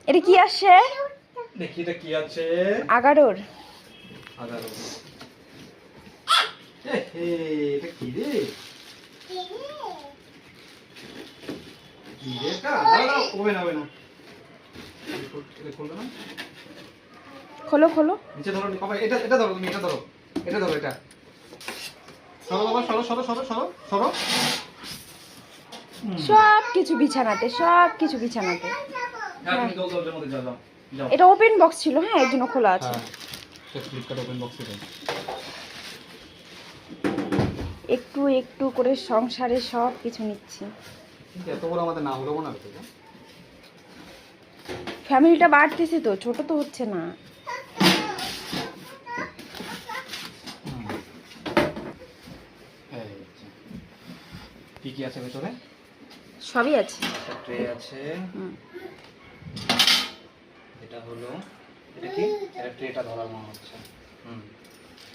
এটা কি আসে? দেখি এটা কি আছে। আগারোর। আগারো। এটা কি রে? কি রে এটা? দাঁড়াও, হবে না, হবে না। এটা খুলবে না? খোলো খোলো। নিচে ধরো, বাবা এটা ধরো, তুমি এটা ধরো। এটা ধরো এটা। সরো বাবা, সরো সরো সরো সরো সরো। সব কিছু বিছানাতে, সব কিছু বিছানাতে। হ্যাঁ, তুমি দরজার মধ্যে যাও, যাও। যাও। এটা ওপেন বক্স ছিল, হ্যাঁ, এর জন্য খোলা আছে। হ্যাঁ। এটা ফ্লিপকার্ট ওপেন বক্সে দেয়। একটু একটু করে সংসারে সব কিছু নিচ্ছি। কিন্তু এত বড় আমাদের না হলো না তো। ফ্যামিলিটা বাড়তেছে তো, ছোট তো হচ্ছে না। কি কি আছে ভেতরে? সবই আছে। একটা ট্রে আছে। এটা হলো, এটা কি? এটা ট্রেটা ধরার মনে হচ্ছে।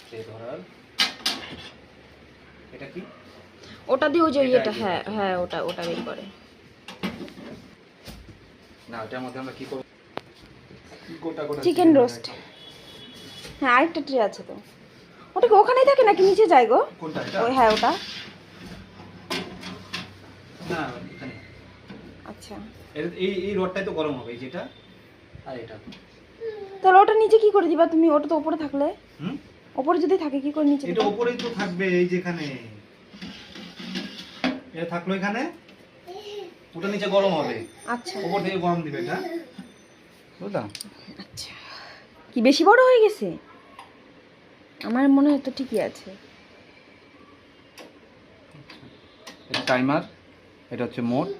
ট্রে ধরার। এটা কি? ওটা দিয়ে ওই যে এটা, হ্যাঁ হ্যাঁ, ওটা ওটা বের করে। না, এটার মধ্যে আমরা কি করব? গোটা গোটা চিকেন রোস্ট। হ্যাঁ, আরেকটা ট্রে আছে তো। ওটা কি ওখানেই থাকে নাকি নিচে যায় গো? কোনটা এটা? ওই, হ্যাঁ, ওটা। না, এখানে। আচ্ছা, এই রডটাই তো গরম হবে, এই যেটা আর এটা। তাহলে ওটা নিচে কি করে দিবা তুমি? ওটা তো উপরে থাকলে। হুম? উপরে যদি থাকে কি করে নিচে এটা দিবা? উপরেই তো থাকবে, এই যেখানে। এটা থাকলো এখানে। ওটা নিচে গরম হবে। আচ্ছা উপর থেকে গরম দিবে এটা। বুঝলা? আচ্ছা। কি বেশি বড় হয়ে গেছে? আমার মনে হয় তো ঠিকই আছে। এটা টাইমার, এটা হচ্ছে মোড,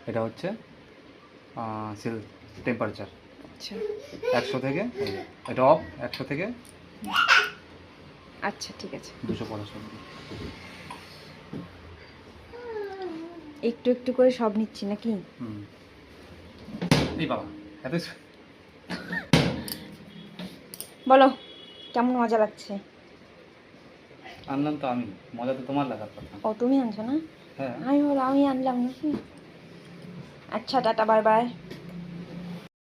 এটা হচ্ছে সেল টেম্পারেচার। আচ্ছা 100 থেকে, এটা অফ 100 থেকে আচ্ছা, ঠিক আছে। 255। একটু একটু করে সব নিচ্ছি নাকি? এই বাবা, এত বলো, কেমন মজা লাগছে? আনলাম তো আমি, মজা তো তোমার লাগার কথা। ও, তুমি আনছো না? হ্যাঁ। আমি বলো আমি আনলাম নাকি? আচ্ছা, টাটা, বাই বাই।